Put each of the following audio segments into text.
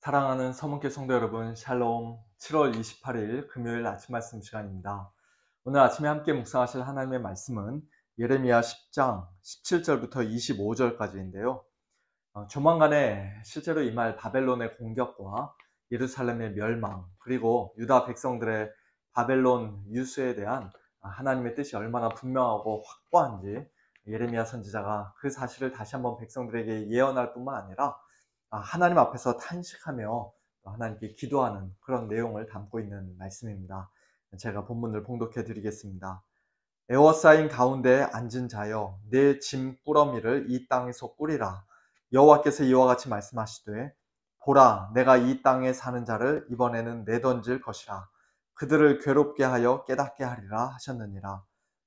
사랑하는 서문교 성도 여러분, 샬롬. 7월 28일 금요일 아침 말씀 시간입니다. 오늘 아침에 함께 묵상하실 하나님의 말씀은 예레미야 10장 17절부터 25절까지인데요. 조만간에 실제로 임할 바벨론의 공격과 예루살렘의 멸망, 그리고 유다 백성들의 바벨론 유수에 대한 하나님의 뜻이 얼마나 분명하고 확고한지 예레미야 선지자가 그 사실을 다시 한번 백성들에게 예언할 뿐만 아니라 하나님 앞에서 탄식하며 하나님께 기도하는 그런 내용을 담고 있는 말씀입니다. 제가 본문을 봉독해 드리겠습니다. 에워싸인 가운데 앉은 자여, 내 짐 꾸러미를 이 땅에서 꾸리라. 여호와께서 이와 같이 말씀하시되, 보라, 내가 이 땅에 사는 자를 이번에는 내던질 것이라. 그들을 괴롭게 하여 깨닫게 하리라 하셨느니라.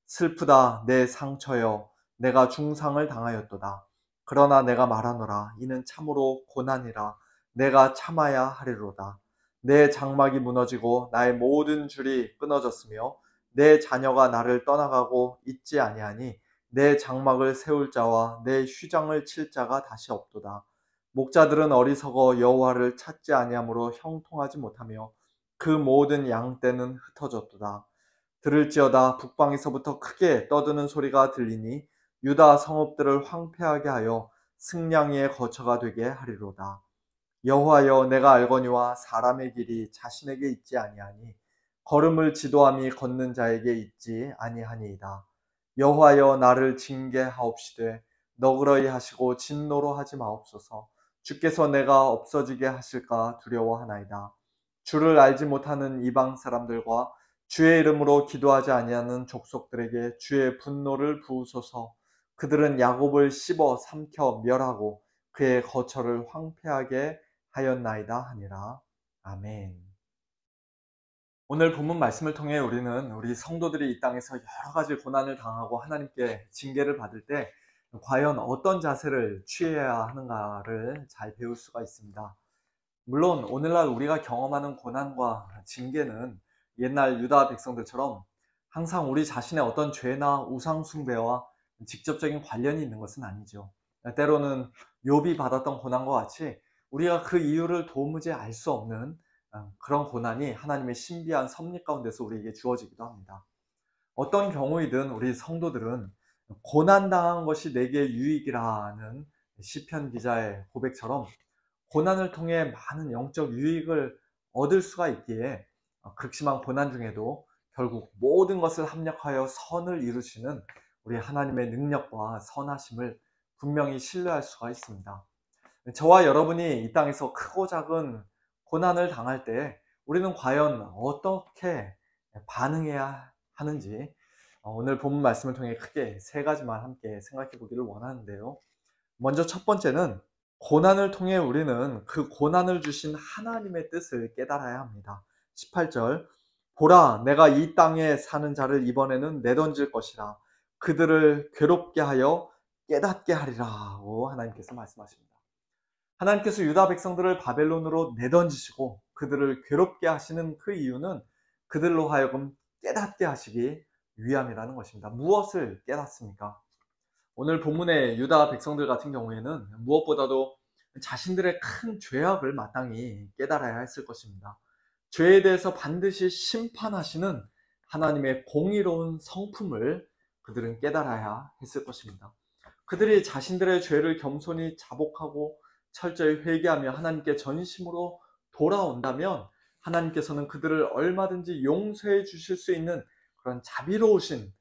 슬프다 내 상처여, 내가 중상을 당하였도다. 그러나 내가 말하노라, 이는 참으로 고난이라. 내가 참아야 하리로다. 내 장막이 무너지고 나의 모든 줄이 끊어졌으며 내 자녀가 나를 떠나가고 있지 아니하니 내 장막을 세울 자와 내 휴장을 칠 자가 다시 없도다. 목자들은 어리석어 여호와를 찾지 아니하므로 형통하지 못하며 그 모든 양떼는 흩어졌도다. 들을지어다 북방에서부터 크게 떠드는 소리가 들리니 유다 성읍들을 황폐하게 하여 승냥이의 거처가 되게 하리로다. 여호와여, 내가 알거니와 사람의 길이 자신에게 있지 아니하니 걸음을 지도함이 걷는 자에게 있지 아니하니이다. 여호와여, 나를 징계하옵시되 너그러이 하시고 진노로 하지 마옵소서. 주께서 내가 없어지게 하실까 두려워하나이다. 주를 알지 못하는 이방 사람들과 주의 이름으로 기도하지 아니하는 족속들에게 주의 분노를 부으소서. 그들은 야곱을 씹어 삼켜 멸하고 그의 거처를 황폐하게 하였나이다 하니라. 아멘. 오늘 본문 말씀을 통해 우리는 우리 성도들이 이 땅에서 여러 가지 고난을 당하고 하나님께 징계를 받을 때 과연 어떤 자세를 취해야 하는가를 잘 배울 수가 있습니다. 물론 오늘날 우리가 경험하는 고난과 징계는 옛날 유다 백성들처럼 항상 우리 자신의 어떤 죄나 우상 숭배와 직접적인 관련이 있는 것은 아니죠. 때로는 욥이 받았던 고난과 같이 우리가 그 이유를 도무지 알 수 없는 그런 고난이 하나님의 신비한 섭리 가운데서 우리에게 주어지기도 합니다. 어떤 경우이든 우리 성도들은 고난당한 것이 내게 유익이라는 시편 기자의 고백처럼 고난을 통해 많은 영적 유익을 얻을 수가 있기에 극심한 고난 중에도 결국 모든 것을 합력하여 선을 이루시는 우리 하나님의 능력과 선하심을 분명히 신뢰할 수가 있습니다. 저와 여러분이 이 땅에서 크고 작은 고난을 당할 때 우리는 과연 어떻게 반응해야 하는지 오늘 본문 말씀을 통해 크게 세 가지만 함께 생각해 보기를 원하는데요. 먼저 첫 번째는 고난을 통해 우리는 그 고난을 주신 하나님의 뜻을 깨달아야 합니다. 18절, 보라, 내가 이 땅에 사는 자를 이번에는 내던질 것이라. 그들을 괴롭게 하여 깨닫게 하리라고 하나님께서 말씀하십니다. 하나님께서 유다 백성들을 바벨론으로 내던지시고 그들을 괴롭게 하시는 그 이유는 그들로 하여금 깨닫게 하시기 위함이라는 것입니다. 무엇을 깨닫습니까? 오늘 본문의 유다 백성들 같은 경우에는 무엇보다도 자신들의 큰 죄악을 마땅히 깨달아야 했을 것입니다. 죄에 대해서 반드시 심판하시는 하나님의 공의로운 성품을 그들은 깨달아야 했을 것입니다. 그들이 자신들의 죄를 겸손히 자복하고 철저히 회개하며 하나님께 전심으로 돌아온다면 하나님께서는 그들을 얼마든지 용서해 주실 수 있는 그런 자비로우신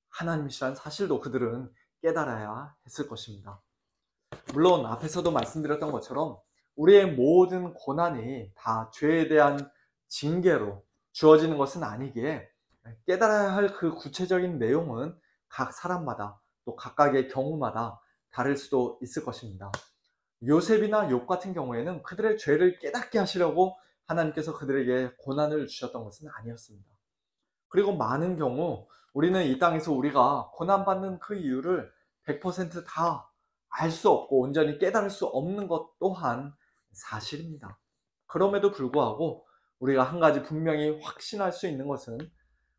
하나님이시라는 사실도 그들은 깨달아야 했을 것입니다. 물론 앞에서도 말씀드렸던 것처럼 우리의 모든 고난이 다 죄에 대한 징계로 주어지는 것은 아니기에 깨달아야 할 그 구체적인 내용은 각 사람마다 또 각각의 경우마다 다를 수도 있을 것입니다. 요셉이나 욥 같은 경우에는 그들의 죄를 깨닫게 하시려고 하나님께서 그들에게 고난을 주셨던 것은 아니었습니다. 그리고 많은 경우 우리는 이 땅에서 우리가 고난받는 그 이유를 100%다 알 수 없고 온전히 깨달을 수 없는 것 또한 사실입니다. 그럼에도 불구하고 우리가 한 가지 분명히 확신할 수 있는 것은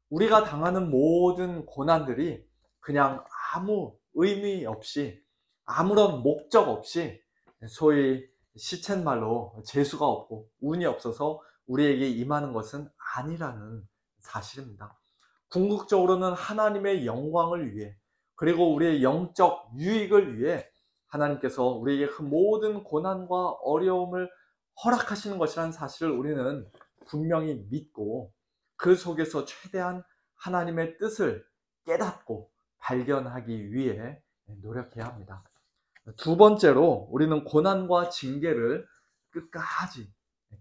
우리가 당하는 모든 고난들이 그냥 아무 의미 없이 아무런 목적 없이 소위 시쳇말로 재수가 없고 운이 없어서 우리에게 임하는 것은 아니라는 사실입니다. 궁극적으로는 하나님의 영광을 위해, 그리고 우리의 영적 유익을 위해 하나님께서 우리에게 그 모든 고난과 어려움을 허락하시는 것이라는 사실을 우리는 분명히 믿고 그 속에서 최대한 하나님의 뜻을 깨닫고 발견하기 위해 노력해야 합니다. 두 번째로 우리는 고난과 징계를 끝까지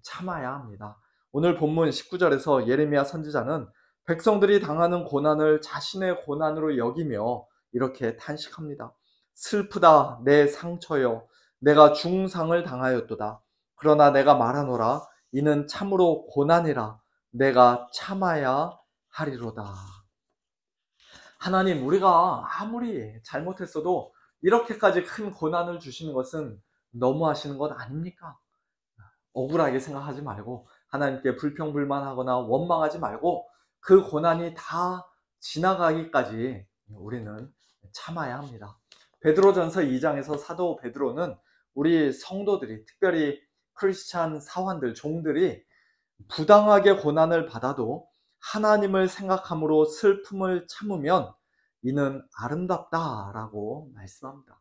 참아야 합니다. 오늘 본문 19절에서 예레미야 선지자는 백성들이 당하는 고난을 자신의 고난으로 여기며 이렇게 탄식합니다. 슬프다 내 상처여, 내가 중상을 당하였도다. 그러나 내가 말하노라, 이는 참으로 고난이라, 내가 참아야 하리로다. 하나님, 우리가 아무리 잘못했어도 이렇게까지 큰 고난을 주시는 것은 너무하시는 것 아닙니까? 억울하게 생각하지 말고 하나님께 불평불만하거나 원망하지 말고 그 고난이 다 지나가기까지 우리는 참아야 합니다. 베드로전서 2장에서 사도 베드로는 우리 성도들이, 특별히 크리스찬 사환들, 종들이 부당하게 고난을 받아도 하나님을 생각함으로 슬픔을 참으면 이는 아름답다라고 말씀합니다.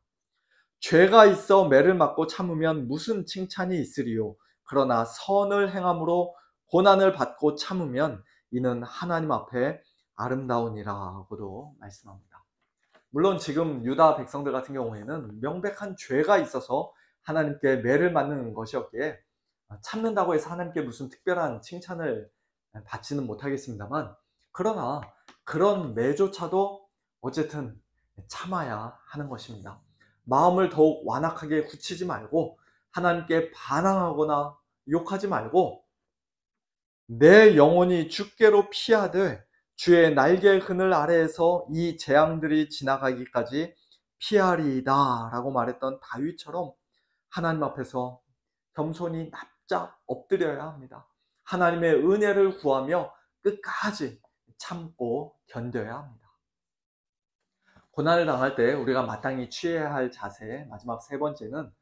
죄가 있어 매를 맞고 참으면 무슨 칭찬이 있으리요. 그러나 선을 행함으로 고난을 받고 참으면 이는 하나님 앞에 아름다우니라고도 말씀합니다. 물론 지금 유다 백성들 같은 경우에는 명백한 죄가 있어서 하나님께 매를 맞는 것이었기에 참는다고 해서 하나님께 무슨 특별한 칭찬을 받지는 못하겠습니다만, 그러나 그런 매조차도 어쨌든 참아야 하는 것입니다. 마음을 더욱 완악하게 굳히지 말고 하나님께 반항하거나 욕하지 말고 내 영혼이 주께로 피하되 주의 날개 그늘 아래에서 이 재앙들이 지나가기까지 피하리이다 라고 말했던 다윗처럼 하나님 앞에서 겸손히 납작 엎드려야 합니다. 하나님의 은혜를 구하며 끝까지 참고 견뎌야 합니다. 고난을 당할 때 우리가 마땅히 취해야 할 자세, 마지막 세 번째는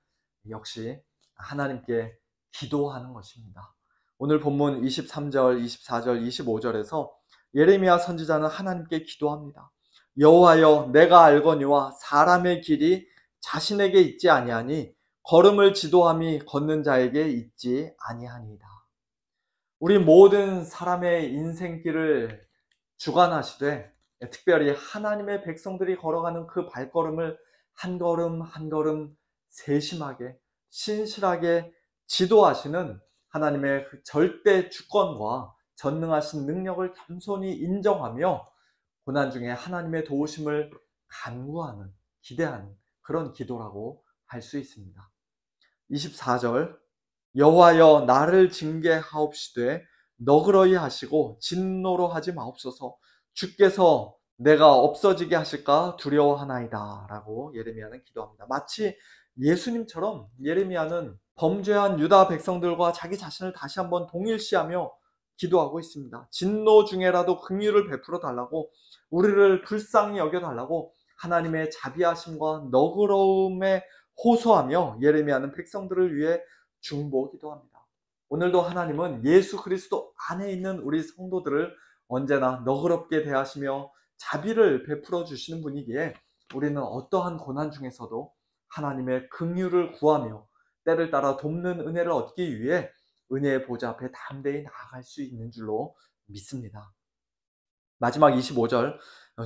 역시 하나님께 기도하는 것입니다. 오늘 본문 23절, 24절, 25절에서 예레미야 선지자는 하나님께 기도합니다. 여호와여, 내가 알거니와 사람의 길이 자신에게 있지 아니하니 걸음을 지도함이 걷는 자에게 있지 아니하니이다. 우리 모든 사람의 인생길을 주관하시되 특별히 하나님의 백성들이 걸어가는 그 발걸음을 한 걸음 한 걸음 세심하게 신실하게 지도하시는 하나님의 그 절대 주권과 전능하신 능력을 겸손히 인정하며 고난 중에 하나님의 도우심을 간구하는, 기대하는 그런 기도라고 할 수 있습니다. 24절 여호와여, 나를 징계하옵시되 너그러이 하시고 진노로 하지 마옵소서. 주께서 내가 없어지게 하실까 두려워하나이다 라고 예레미야는 기도합니다. 마치 예수님처럼 예레미야는 범죄한 유다 백성들과 자기 자신을 다시 한번 동일시하며 기도하고 있습니다. 진노 중에라도 긍휼을 베풀어 달라고, 우리를 불쌍히 여겨 달라고 하나님의 자비하심과 너그러움에 호소하며 예레미야는 백성들을 위해 중보 기도합니다. 오늘도 하나님은 예수 그리스도 안에 있는 우리 성도들을 언제나 너그럽게 대하시며 자비를 베풀어 주시는 분이기에 우리는 어떠한 고난 중에서도 하나님의 긍휼을 구하며 때를 따라 돕는 은혜를 얻기 위해 은혜의 보좌 앞에 담대히 나아갈 수 있는 줄로 믿습니다. 마지막 25절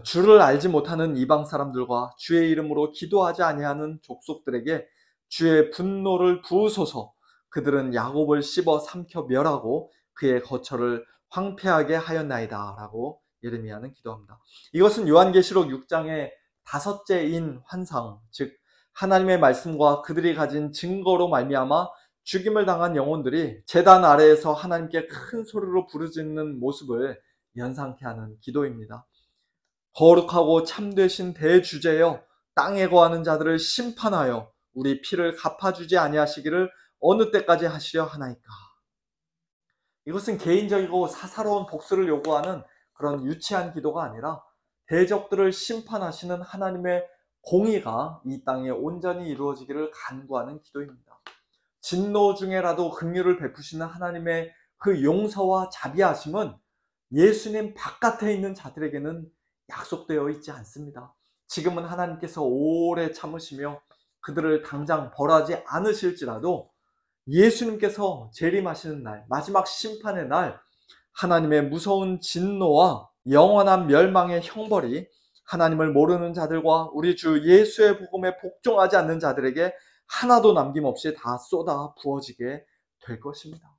주를 알지 못하는 이방 사람들과 주의 이름으로 기도하지 아니하는 족속들에게 주의 분노를 부으소서. 그들은 야곱을 씹어 삼켜 멸하고 그의 거처를 황폐하게 하였나이다 라고 예레미야는 기도합니다. 이것은 요한계시록 6장의 다섯째인 환상, 즉 하나님의 말씀과 그들이 가진 증거로 말미암아 죽임을 당한 영혼들이 제단 아래에서 하나님께 큰 소리로 부르짖는 모습을 연상케 하는 기도입니다. 거룩하고 참되신 대주제여, 땅에 거하는 자들을 심판하여 우리 피를 갚아주지 아니하시기를 어느 때까지 하시려 하나이까. 이것은 개인적이고 사사로운 복수를 요구하는 그런 유치한 기도가 아니라 대적들을 심판하시는 하나님의 공의가 이 땅에 온전히 이루어지기를 간구하는 기도입니다. 진노 중에라도 긍휼을 베푸시는 하나님의 그 용서와 자비하심은 예수님 바깥에 있는 자들에게는 약속되어 있지 않습니다. 지금은 하나님께서 오래 참으시며 그들을 당장 벌하지 않으실지라도 예수님께서 재림하시는 날, 마지막 심판의 날, 하나님의 무서운 진노와 영원한 멸망의 형벌이 하나님을 모르는 자들과 우리 주 예수의 복음에 복종하지 않는 자들에게 하나도 남김없이 다 쏟아 부어지게 될 것입니다.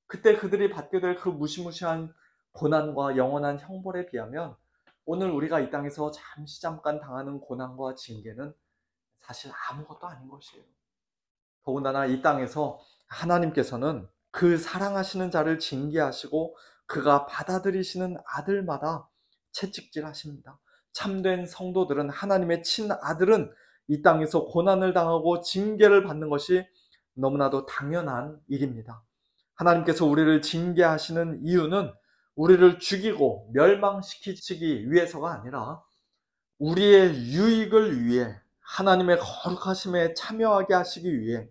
그때 그들이 받게 될 그 무시무시한 고난과 영원한 형벌에 비하면 오늘 우리가 이 땅에서 잠깐 당하는 고난과 징계는 사실 아무것도 아닌 것이에요. 더군다나 이 땅에서 하나님께서는 그 사랑하시는 자를 징계하시고 그가 받아들이시는 아들마다 채찍질하십니다. 참된 성도들은, 하나님의 친아들은 이 땅에서 고난을 당하고 징계를 받는 것이 너무나도 당연한 일입니다. 하나님께서 우리를 징계하시는 이유는 우리를 죽이고 멸망시키기 위해서가 아니라 우리의 유익을 위해, 하나님의 거룩하심에 참여하게 하시기 위해,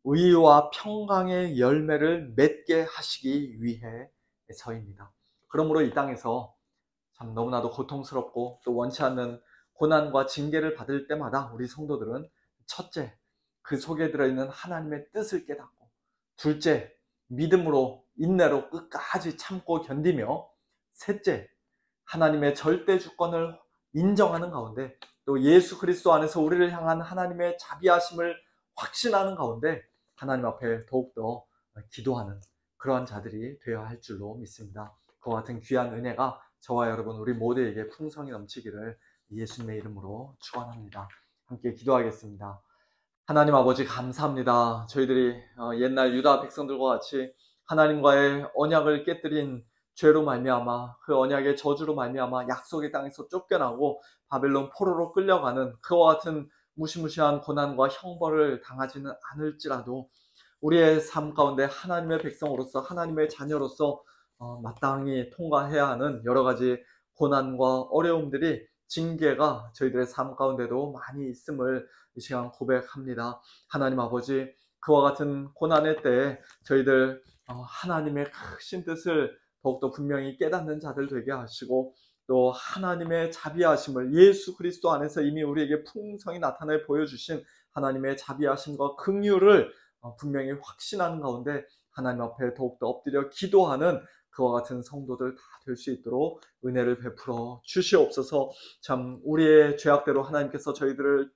의와 평강의 열매를 맺게 하시기 위해서입니다. 그러므로 이 땅에서 참 너무나도 고통스럽고 또 원치 않는 고난과 징계를 받을 때마다 우리 성도들은 첫째, 그 속에 들어있는 하나님의 뜻을 깨닫고, 둘째, 믿음으로 인내로 끝까지 참고 견디며, 셋째, 하나님의 절대 주권을 인정하는 가운데 또 예수 그리스도 안에서 우리를 향한 하나님의 자비하심을 확신하는 가운데 하나님 앞에 더욱더 기도하는 그러한 자들이 되어야 할 줄로 믿습니다. 그와 같은 귀한 은혜가 저와 여러분 우리 모두에게 풍성히 넘치기를 예수님의 이름으로 축원합니다. 함께 기도하겠습니다. 하나님 아버지 감사합니다. 저희들이 옛날 유다 백성들과 같이 하나님과의 언약을 깨뜨린 죄로 말미암아, 그 언약의 저주로 말미암아 약속의 땅에서 쫓겨나고 바벨론 포로로 끌려가는 그와 같은 무시무시한 고난과 형벌을 당하지는 않을지라도 우리의 삶 가운데 하나님의 백성으로서, 하나님의 자녀로서 마땅히 통과해야 하는 여러 가지 고난과 어려움들이, 징계가 저희들의 삶 가운데도 많이 있음을 이 시간 고백합니다. 하나님 아버지, 그와 같은 고난의 때에 저희들 하나님의 크신 뜻을 더욱더 분명히 깨닫는 자들 되게 하시고, 또 하나님의 자비하심을 예수 그리스도 안에서 이미 우리에게 풍성히 나타내 보여주신 하나님의 자비하심과 긍휼을 분명히 확신하는 가운데 하나님 앞에 더욱더 엎드려 기도하는 그와 같은 성도들 다 될 수 있도록 은혜를 베풀어 주시옵소서. 참 우리의 죄악대로 하나님께서 저희들을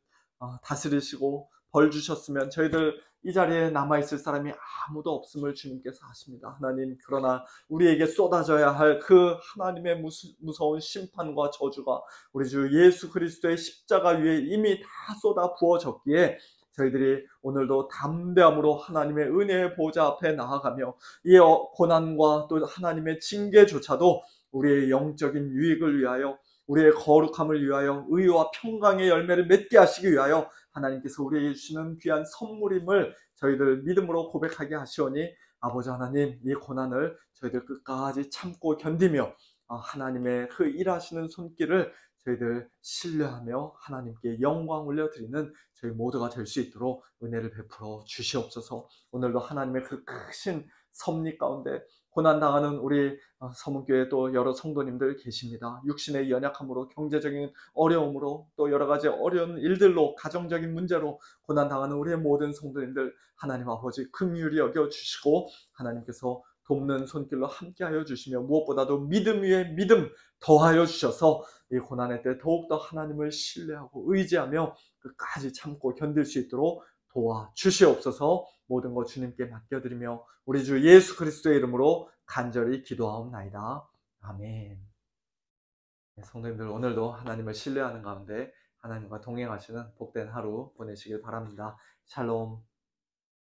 다스리시고 벌 주셨으면 저희들 이 자리에 남아있을 사람이 아무도 없음을 주님께서 아십니다. 하나님, 그러나 우리에게 쏟아져야 할 그 하나님의 무서운 심판과 저주가 우리 주 예수 그리스도의 십자가 위에 이미 다 쏟아 부어졌기에 저희들이 오늘도 담대함으로 하나님의 은혜의 보좌 앞에 나아가며 이 고난과 또 하나님의 징계조차도 우리의 영적인 유익을 위하여, 우리의 거룩함을 위하여, 의와 평강의 열매를 맺게 하시기 위하여 하나님께서 우리에게 주시는 귀한 선물임을 저희들 믿음으로 고백하게 하시오니, 아버지 하나님, 이 고난을 저희들 끝까지 참고 견디며 하나님의 그 일하시는 손길을 저희들 신뢰하며 하나님께 영광 올려드리는 저희 모두가 될 수 있도록 은혜를 베풀어 주시옵소서. 오늘도 하나님의 그 크신 섭리 가운데 고난당하는 우리 서문교회 또 여러 성도님들 계십니다. 육신의 연약함으로, 경제적인 어려움으로, 또 여러 가지 어려운 일들로, 가정적인 문제로 고난당하는 우리의 모든 성도님들 하나님 아버지 긍휼히 여겨주시고 하나님께서 돕는 손길로 함께하여 주시며 무엇보다도 믿음 위에 믿음 더하여 주셔서 이 고난의 때 더욱더 하나님을 신뢰하고 의지하며 끝까지 참고 견딜 수 있도록 도와주시옵소서. 모든 것 주님께 맡겨드리며 우리 주 예수 그리스도의 이름으로 간절히 기도하옵나이다. 아멘. 성도님들, 오늘도 하나님을 신뢰하는 가운데 하나님과 동행하시는 복된 하루 보내시길 바랍니다. 샬롬.